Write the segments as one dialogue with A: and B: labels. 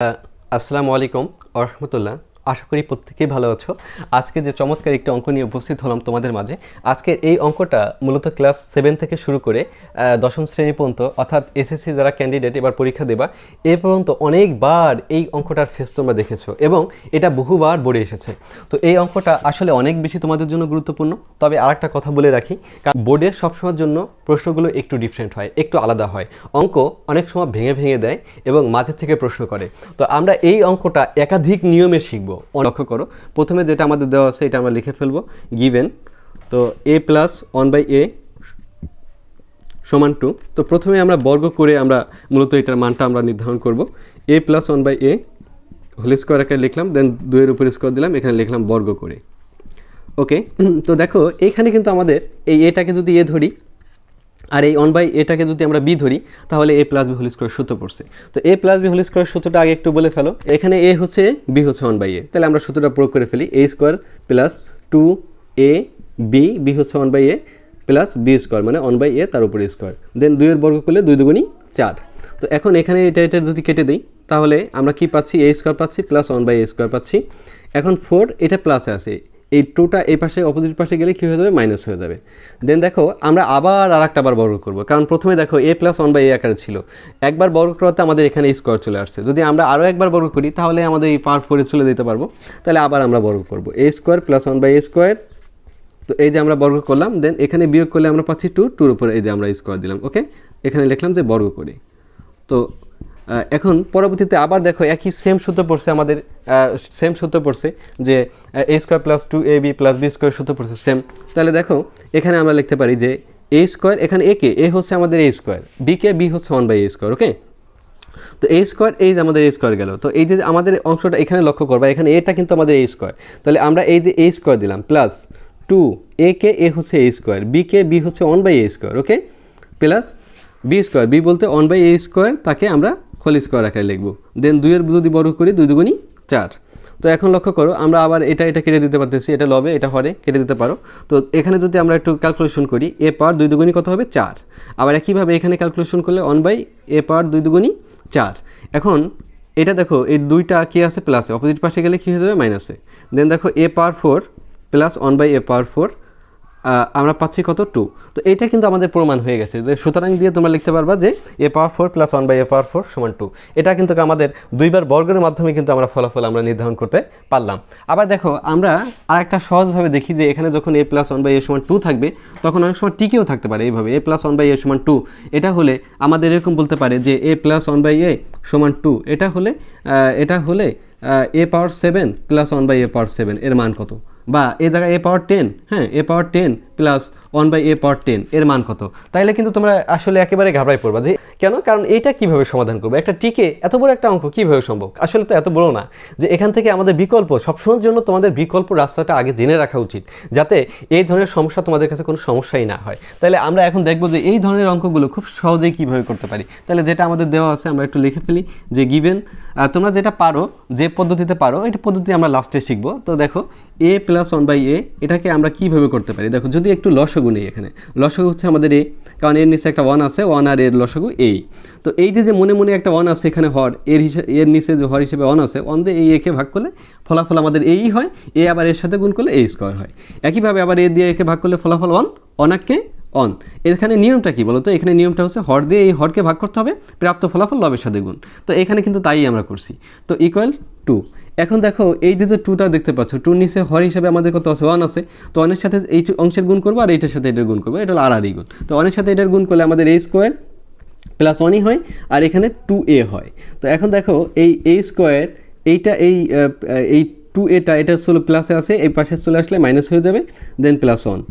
A: আসসালামু আলাইকুম রহমতুল্লাহ। আশা করি প্রত্যেকেই ভালো আছো। আজকে যে চমৎকার একটি অঙ্ক নিয়ে উপস্থিত হলাম তোমাদের মাঝে। আজকের এই অঙ্কটা মূলত ক্লাস 7 থেকে শুরু করে দশম শ্রেণী পর্যন্ত, অর্থাৎ এসএসসি যারা ক্যান্ডিডেট এবার পরীক্ষা দেবা এ পর্যন্ত অনেকবার এই অঙ্কটার ফেস তোমরা দেখেছো এবং এটা বহুবার বোর্ডে এসেছে। তো এই অঙ্কটা আসলে অনেক বেশি তোমাদের জন্য গুরুত্বপূর্ণ। তবে আরেকটা কথা বলে রাখি, কারণ বোর্ডের সবসময়ের জন্য প্রশ্নগুলো একটু ডিফারেন্ট হয়, একটু আলাদা হয়। অঙ্ক অনেক সময় ভেঙে ভেঙে দেয় এবং মাঝে থেকে প্রশ্ন করে। তো আমরা এই অঙ্কটা একাধিক নিয়মে শিখবো। লক্ষ্য করো, প্রথমে যেটা আমাদের দেওয়া আছে এটা আমরা লিখে ফেলবো, গিভেন। তো a প্লাস 1/a সমান 2। তো প্রথমে আমরা বর্গ করে আমরা মূলত এটার মানটা আমরা নির্ধারণ করব। a plus 1/a whole square আকারে লিখলাম, দেন 2 এর উপর স্কোয়ার দিলাম, এখানে লিখলাম বর্গ করে। ওকে, তো দেখো এইখানে কিন্তু আমাদের এই এটাকে যদি এ ধরি আর এই 1/aটাকে যদি আমরা বি ধরি, তাহলে a plus b whole square সূত্র পড়ছে। তো a plus b whole square সূত্রটা আগে একটু বলে ফেলো। এখানে a হচ্ছে, b হচ্ছে 1/a, তাহলে আমরা সূত্রটা প্রয়োগ করে ফেলি। a square plus 2a b হচ্ছে 1/a প্লাস b স্কোয়ার মানে 1/a তার উপরে স্কোয়ার, দেন 2 এর বর্গ করলে 2 দুগুণী 4। তো এখন এখানে এটা যদি কেটে দিই, তাহলে আমরা কি পাচ্ছি, a স্কোয়ার পাচ্ছি প্লাস 1/a স্কোয়ার পাচ্ছি। এখন 4 এটা প্লাসে আছে, এই 2টা এই পাশে অপোজিট পাশে গেলে কী হয়ে যাবে, মাইনাস হয়ে যাবে। দেন দেখো আমরা আবার আরেকটাবার বর্গ করব, কারণ প্রথমে দেখো a প্লাস 1/a আকারে ছিল, একবার বর্গ করাতে আমাদের এখানে স্কোয়ার চলে আসছে। যদি আমরা আরও একবার বর্গ করি তাহলে আমাদের এই পাওয়ার 4 চলে দিতে পারবো। তাহলে আবার আমরা বর্গ করব, a square plus 1/a square. তো এই যে আমরা বর্গ করলাম, দেন এখানে বিয়োগ করলে আমরা পাচ্ছি 2 উপরে এই যে আমরা স্কোয়ার দিলাম। ওকে, এখানে লিখলাম যে বর্গ করে। তো এখন পরবর্তীতে আবার দেখো একই সেম সূত্র পড়ছে আমাদের, সেম সূত্র পড়ছে যে a square plus 2ab plus b square সূত্র পড়ছে সেম। তাহলে দেখো এখানে আমরা লিখতে পারি যে a স্কোয়ার, এখানে a হচ্ছে আমাদের a স্কোয়ার, b হচ্ছে 1/a স্কোয়ার। ওকে, তো a স্কোয়ার, এই যে আমাদের a স্কোয়ার গেল। তো এই যে আমাদের অংশটা এখানে লক্ষ্য করবা, এখানে এটা কিন্তু আমাদের a স্কোয়ার, তাহলে আমরা এই যে a স্কোয়ার দিলাম প্লাস 2a হচ্ছে a স্কোয়ার, b হচ্ছে 1/a স্কোয়ার। ওকে, প্লাস b স্কোয়ার, b বলতে 1/a স্কোয়ার, তাকে আমরা হোল স্কোয়ার আকারে লিখবো। দেন 2 এর যদি বর্গ করি 2 দুগুণী 4। তো এখন লক্ষ্য করো, আমরা আবার এটা কেটে দিতে পারতেছি, এটা লবে এটা হরে কেটে দিতে পারো। তো এখানে যদি আমরা একটু ক্যালকুলেশন করি, a পাওয়ার 2 দুগুণী কত হবে, 4। আবার একইভাবে এখানে ক্যালকুলেশন করলে 1/a পাওয়ার 2 দুগুণী 4। এখন এটা দেখো এই 2টা কি আছে, প্লাসে, অপোজিট পাশে গেলে কী হয়ে যাবে, মাইনাসে। দেন দেখো a পাওয়ার 4 প্লাস 1/a পাওয়ার 4 আমরা পাচ্ছি কত, 2। তো এটা কিন্তু আমাদের প্রমাণ হয়ে গেছে, যে সুতরাং দিয়ে তোমরা লিখতে পারবা যে a পাওয়ার 4 প্লাস 1/a পাওয়ার 4 সমান 2। এটা কিন্তু আমাদের 2বার বর্গের মাধ্যমে কিন্তু আমরা ফলাফল আমরা নির্ধারণ করতে পারলাম। আবার দেখো আমরা আরেকটা সহজভাবে দেখি যে এখানে যখন a প্লাস 1/a সমান 2 থাকবে, তখন অনেক সময় টিকেও থাকতে পারে এইভাবে, a প্লাস 1/a সমান 2। এটা হলে আমাদের এরকম বলতে পারে যে a প্লাস 1/a সমান 2। এটা হলে a পাওয়ার 7 প্লাস 1/a পাওয়ার 7 এর মান কত, বা এ জায়গায় a পাওয়ার 10, হ্যাঁ, a পাওয়ার 10 প্লাস 1/a পাওয়ার 10 এর মান কত। তাইলে কিন্তু তোমরা আসলে একেবারে ঘাবড়াই পড়বা যে কেন, কারণ এইটা কিভাবে সমাধান করবো, একটা টিকে এত বড় একটা অঙ্ক কীভাবে সম্ভব। আসলে তো এত বড় না, যে এখান থেকে আমাদের বিকল্প, সবসময়ের জন্য তোমাদের বিকল্প রাস্তাটা আগে জেনে রাখা উচিত, যাতে এই ধরনের সমস্যা তোমাদের কাছে কোনো সমস্যাই না হয়। তাহলে আমরা এখন দেখবো যে এই ধরনের অঙ্কগুলো খুব সহজেই কীভাবে করতে পারি। তাহলে যেটা আমাদের দেওয়া আছে আমরা একটু লিখে ফেলি, যে গিভেন, তোমরা যেটা পারো, যে পদ্ধতিতে পারো, এটা পদ্ধতি আমরা লাস্টে শিখবো। তো দেখো a প্লাস 1/a এটাকে আমরা কীভাবে করতে পারি, দেখো যদি একটু লসাগু নেই, এখানে লসাগু হচ্ছে আমাদের a, কারণ এর নিচে একটা 1 আছে, 1 আর এর লসাগু a। তো এই যে মনে মনে একটা 1 আছে এখানে হর, এর নিচে যে হর হিসেবে 1 আছে, 1 দিয়ে এই একে ভাগ করলে ফলাফল আমাদের এই হয়, a আবার এর সাথে গুণ করলে a স্কোয়ার হয়। একইভাবে আবার a দিয়ে একে ভাগ করলে ফলাফল 1, অনাকে অন। এখানে নিয়মটা কি বলো তো, এখানে নিয়মটা হচ্ছে হর দিয়ে এই হরকে ভাগ করতে হবে, প্রাপ্ত ফলাফল লবের সাথে গুণ। তো এখানে কিন্তু তাই আমরা করছি। তো ইকুয়াল 2। এখন দেখো এই যে 2টা দেখতে পাচ্ছ, 2 নিচে হর হিসেবে আমাদের কত আছে, 1 আছে। তো 1 সাথে এই অংশের গুণ করবো, আর এইটার সাথে এটার গুণ করবো, এটা হলো আর গুণ। তো 1 সাথে এটার গুণ করলে আমাদের a স্কোয়ার প্লাস 1ই হয়, আর এখানে 2a হয়। তো এখন দেখো এই a স্কোয়ার, এইটা এই 2a এটা চলো প্লাসে আছে, এই পাশে চলে আসলে মাইনাস হয়ে যাবে, দেন প্লাস 1।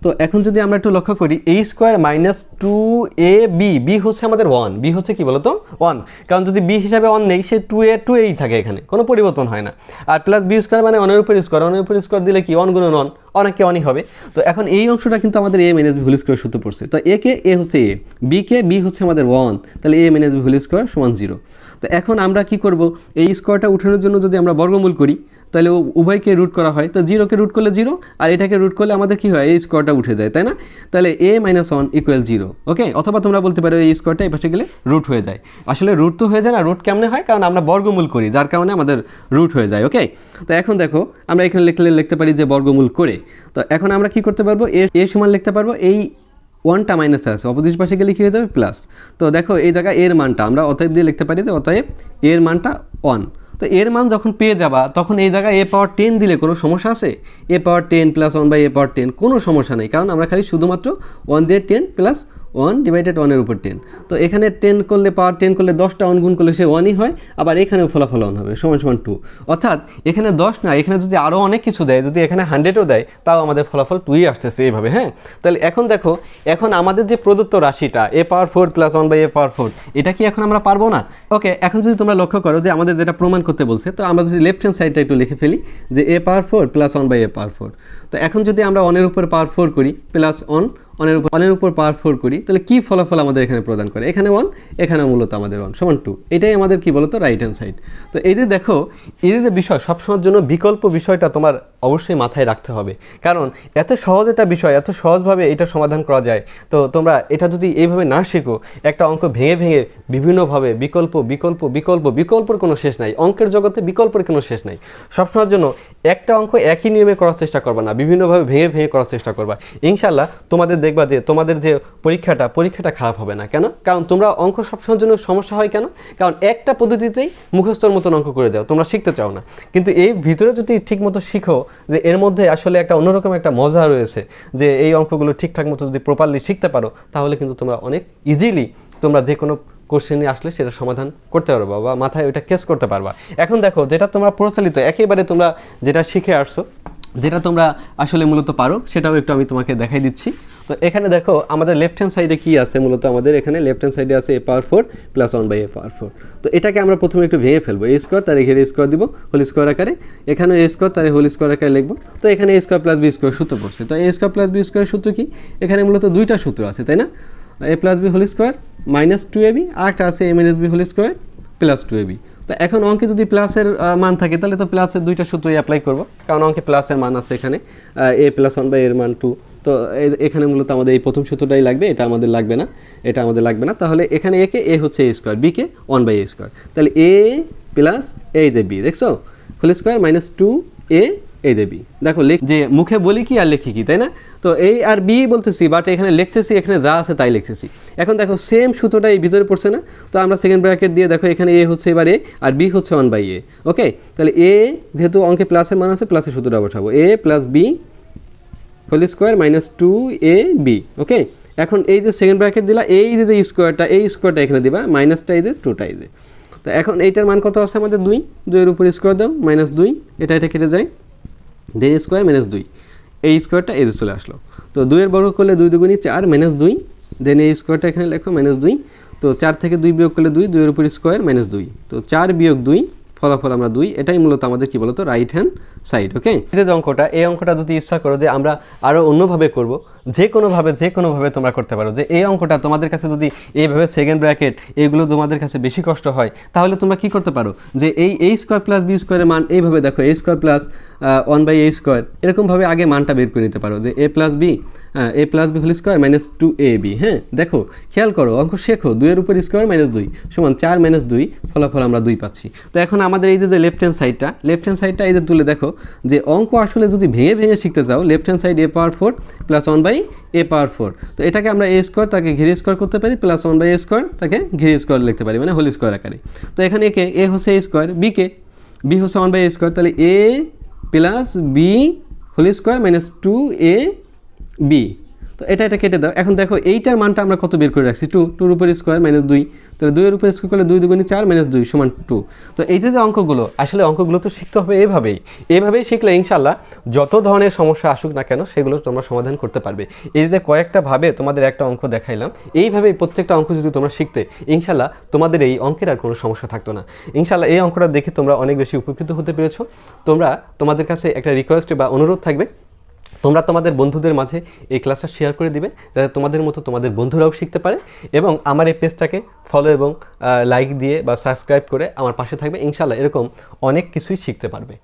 A: তো এখন যদি আমরা একটু লক্ষ্য করি, a square minus 2ab, B হচ্ছে আমাদের 1, বি হচ্ছে কি বলতো 1, কারণ যদি বি হিসাবে 1 নেই, সে 2a থাকে, এখানে কোনো পরিবর্তন হয় না। আর প্লাস বি স্কোয়ার মানে 1 এর উপর স্কোয়ার দিলে কি 1 গুণন 1, অনেকে অনই হবে। তো এখন এই অংশটা কিন্তু আমাদের a minus b whole square সূত্র পড়ছে। তো a হচ্ছে a, বি হচ্ছে আমাদের 1, তাহলে a minus b whole square সমান 0। তো এখন আমরা কি করব, এই স্কোয়ারটা উঠানোর জন্য যদি আমরা বর্গমূল করি, তাহলে উভয়কে রুট করা হয়, তো জিরোকে রুট করলে জিরো আর এটাকে রুট করলে আমাদের কী হয়, এই স্কোয়ারটা উঠে যায়, তাই না? তাহলে a - 1 ইকুয়াল 0, ওকে। অথবা তোমরা বলতে পারো এই স্কোয়ারটা এই পাশে গেলে রুট হয়ে যায়। আসলে রুট তো হয়ে যায় না, রুট কেমনে হয়, কারণ আমরা বর্গমূল করি, যার কারণে আমাদের রুট হয়ে যায়, ওকে। তো এখন দেখো আমরা এখানে লিখতে পারি যে বর্গমূল করে। তো এখন আমরা কি করতে পারবো, a সমান লিখতে পারবো এই 1টা মাইনাস আছে, অপোজিট পাশে গেলে কী হয়ে যাবে, প্লাস। তো দেখো এই জায়গায় এর মানটা আমরা অতএব দিয়ে লিখতে পারি যে অতএব এর মানটা 1। তো এর মান যখন পেয়ে যাবা তখন এই জায়গায় a পাওয়ার 10 দিলে কোনো সমস্যা আছে? a power 10 plus 1 by a power 10 কোনো সমস্যা নেই, কারণ আমরা খালি শুধুমাত্র 1 দিয়ে 10 প্লাস 1 ডিভাইডেড 1 এর উপর 10। তো এখানে 10 করলে পাওয়ার 10 করলে 10টা 1 গুণ করলে সে 1ই হয়, আবার এখানেও ফলাফল 1 হবে, সমান সমান 2। অর্থাৎ এখানে 10 না, এখানে যদি আরও অনেক কিছু দেয়, যদি এখানে 100ও দেয়, তাও আমাদের ফলাফল 2ই আসতেছে এইভাবে, হ্যাঁ। তাহলে এখন দেখো, এখন আমাদের যে প্রদত্ত রাশিটা a power 4 plus 1 by a power 4, এটা কি এখন আমরা পারবো না? ওকে, এখন যদি তোমরা লক্ষ্য করো যে আমাদের যেটা প্রমাণ করতে বলছে, তো আমরা যদি লেফট হ্যান্ড সাইডটা একটু লিখে ফেলি যে a power 4 plus 1 by a power 4। তো এখন যদি আমরা 1 এর উপর পাওয়ার 4 করি প্লাস 1 1 এর উপর পাওয়ার 4 করি, তাহলে কি ফলাফল আমাদের এখানে প্রদান করে? এখানে 1, এখানে মূলত আমাদের 1 সমান 2। এটাই আমাদের কি বলতো, রাইট হ্যান্ড সাইড। তো এই যে দেখো, এই যে বিষয় সবসময়ের জন্য বিকল্প বিষয়টা তোমার অবশ্যই মাথায় রাখতে হবে, কারণ এত সহজ একটা বিষয়, এত সহজভাবে এটা সমাধান করা যায়। তো তোমরা এটা যদি এইভাবে না শেখো, একটা অঙ্ক ভেঙে ভেঙে বিভিন্নভাবে বিকল্পর কোনো শেষ নাই, অঙ্কের জগতে বিকল্পের কোনো শেষ নাই। সবসময়ের জন্য একটা অঙ্ক একই নিয়মে করার চেষ্টা করবা না, বিভিন্নভাবে ভেঙে ভেঙে করার চেষ্টা করবা। ইনশাল্লাহ তোমাদের দেখবা যে তোমাদের যে পরীক্ষাটা খারাপ হবে না। কেন? কারণ তোমরা অঙ্ক সবসময়ের জন্য সমস্যা হয় কেন? কারণ একটা পদ্ধতিতেই মুখস্থর মতন অঙ্ক করে দাও, তোমরা শিখতে চাও না। কিন্তু এই ভিতরে যদি ঠিকমতো শিখো যে এর মধ্যে আসলে একটা অন্যরকম একটা মজা রয়েছে, যে এই অঙ্কগুলো ঠিকঠাক মতো যদি প্রপারলি শিখতে পারো, তাহলে কিন্তু তোমরা অনেক ইজিলি তোমরা যে কোনো কোশ্চেনে আসলে সেটা সমাধান করতে পারবা বা মাথায় ওইটা কেস করতে পারবা। এখন দেখো, যেটা তোমরা প্রচলিত একেবারে তোমরা যেটা শিখে আসছো, যেটা তোমরা আসলে মূলত পারো, সেটাও একটু আমি তোমাকে দেখাই দিচ্ছি। তো এখানে দেখো আমাদের লেফট হ্যান্ড সাইডে কি আছে, মূলত আমাদের এখানে লেফট হ্যান্ড সাইডে আছে a power 4 plus 1 by a power 4। তো এটাকে আমরা প্রথমে একটু ভেঙে ফেলবো, a স্কোয়ার তার এখানে স্কোয়ার দিব হোল স্কোয়ার আকারে, এখানে a স্কোয়ার তার হোল স্কোয়ার আকারে লিখবো। তো এখানে a square plus b square সূত্র পড়ছে, তো a square plus b square সূত্র কি? এখানে মূলত দুইটা সূত্র আছে, তাই না? a plus b whole square minus 2ab, আর একটা আছে a minus b whole square plus 2ab। তো এখন অঙ্কে যদি প্লাসের মান থাকে, তাহলে তো প্লাসের দুইটা সূত্রই অ্যাপ্লাই করবো, কারণ অঙ্কে প্লাসের মান আছে এখানে a প্লাস 1 বাই এর মান 2। তো এখানে মূলত আমাদের এই প্রথম সূত্রটাই লাগবে, এটা আমাদের লাগবে না। তাহলে এখানে a কে a হচ্ছে a স্কোয়ার, b কে 1 বাই a স্কোয়ার, তাহলে a প্লাস এই যে b, দেখছো, হোল স্কোয়ার মাইনাস 2a এই যে b। দেখো যে মুখে বলি কি আর লিখি কি, তাই না? তো এই আর বি বলতেছি, বাট এখানে লিখতেছি, এখানে যা আছে তাই লিখতেছি। এখন দেখো সেম সূত্রটা এই ভিতরে পড়ছে না? তো আমরা সেকেন্ড ব্র্যাকেট দিয়ে দেখো, এখানে a হচ্ছে এবার a আর b হচ্ছে 1 বাই a, ওকে। তাহলে a যেহেতু অঙ্কে প্লাসের মান আছে, প্লাসের সূত্রটা বসাবো, a plus b whole square minus 2ab, okay. এখন এই যে সেকেন্ড ব্র্যাকেট দিলা, এই যে স্কোয়ারটা, এই স্কোয়ারটা এখানে দিবা, মাইনাসটা এই যে 2টা এই যে। তো এখন এইটার মান কত আছে আমাদের 2, 2 এর উপর স্কোয়ার দাও, মাইনাস 2, এটা কেটে যায়, দেন স্কোয়ার মাইনাস 2, এই স্কোয়ারটা এই চলে আসলো। তো 2 এর বর্গ করলে 2 দুগুণী 4 মাইনাস 2, দেন এই স্কোয়ারটা এখানে লেখো মাইনাস 2। তো 4 থেকে 2 বিয়োগ করলে 2, 2 এর উপর স্কোয়ার মাইনাস 2, তো 4 বিয়োগ 2 ফলাফল আমরা 2। এটাই মূলত আমাদের কি বলতো, রাইট হ্যান্ড সাইড, ওকে। এই যে অঙ্কটা, এই অঙ্কটা যদি ইচ্ছা করো যে আমরা আরও অন্যভাবে করব, যে কোনোভাবে তোমরা করতে পারো। যে এই অঙ্কটা তোমাদের কাছে যদি এইভাবে সেকেন্ড ব্র্যাকেট এগুলো তোমাদের কাছে বেশি কষ্ট হয়, তাহলে তোমরা কি করতে পারো, যে এই a স্কোয়ার প্লাস b স্কোয়ারের মান এইভাবে দেখো, a square plus 1 by a square, এরকমভাবে আগে মানটা বের করে নিতে পারো, যে a plus b whole square minus 2ab। হ্যাঁ, দেখো খেয়াল করো, অঙ্ক শেখো, 2 এর উপর স্কোয়ার মাইনাস 2 সমান 4 মাইনাস 2, ফলাফল আমরা 2 পাচ্ছি। তো এখন আমাদের এই যে লেফট হ্যান্ড সাইডটা এই যে তুলে দেখো, যে অঙ্ক আসলে যদি ভেঙে ভেঙে শিখতে চাও, left hand side a power 4 plus 1 by a power 4। তো এটাকে আমরা a স্কোয়ার তাকে ঘিরে স্কোয়ার করতে পারি, প্লাস 1 বাই a স্কোয়ার তাকে ঘিরে স্কোয়ার লিখতে পারি, মানে হোল স্কোয়ার আকারে। তো এখানে একে a হচ্ছে a স্কোয়ার, b হচ্ছে 1 বাই a স্কোয়ার, তাহলে a plus b whole square minus 2ab। তো এটা কেটে দাও। এখন দেখো এইটার মানটা আমরা কত বের করে রাখছি, 2 এর উপর স্কোয়ার মাইনাস 2, তাহলে 2 এর উপর স্কোয়ার করলে 2 দুগুণী 4 মাইনাস 2 সমান 2। তো এই যে অঙ্কগুলো, আসলে অঙ্কগুলো তো শিখতে হবে এইভাবেই শিখলে ইনশাল্লাহ যত ধরনের সমস্যা আসুক না কেন, সেগুলো তোমরা সমাধান করতে পারবে। এই যে কয়েকটা ভাবে তোমাদের একটা অঙ্ক দেখাইলাম, এইভাবেই প্রত্যেকটা অঙ্ক যদি তোমরা শিখতে, ইনশাল্লাহ তোমাদের এই অঙ্কের আর কোনো সমস্যা থাকতো না। ইনশাল্লাহ এই অঙ্কটা দেখে তোমরা অনেক বেশি উপকৃত হতে পেরেছো। তোমাদের কাছে একটা রিকোয়েস্ট বা অনুরোধ থাকবে, তোমরা তোমাদের বন্ধুদের মাঝে এই ক্লাসটা শেয়ার করে দিবে, যাতে তোমাদের মতো তোমাদের বন্ধুরাও শিখতে পারে, এবং আমার এই পেজটাকে ফলো এবং লাইক দিয়ে বা সাবস্ক্রাইব করে আমার পাশে থাকবে। ইনশাল্লাহ এরকম অনেক কিছুই শিখতে পারবে।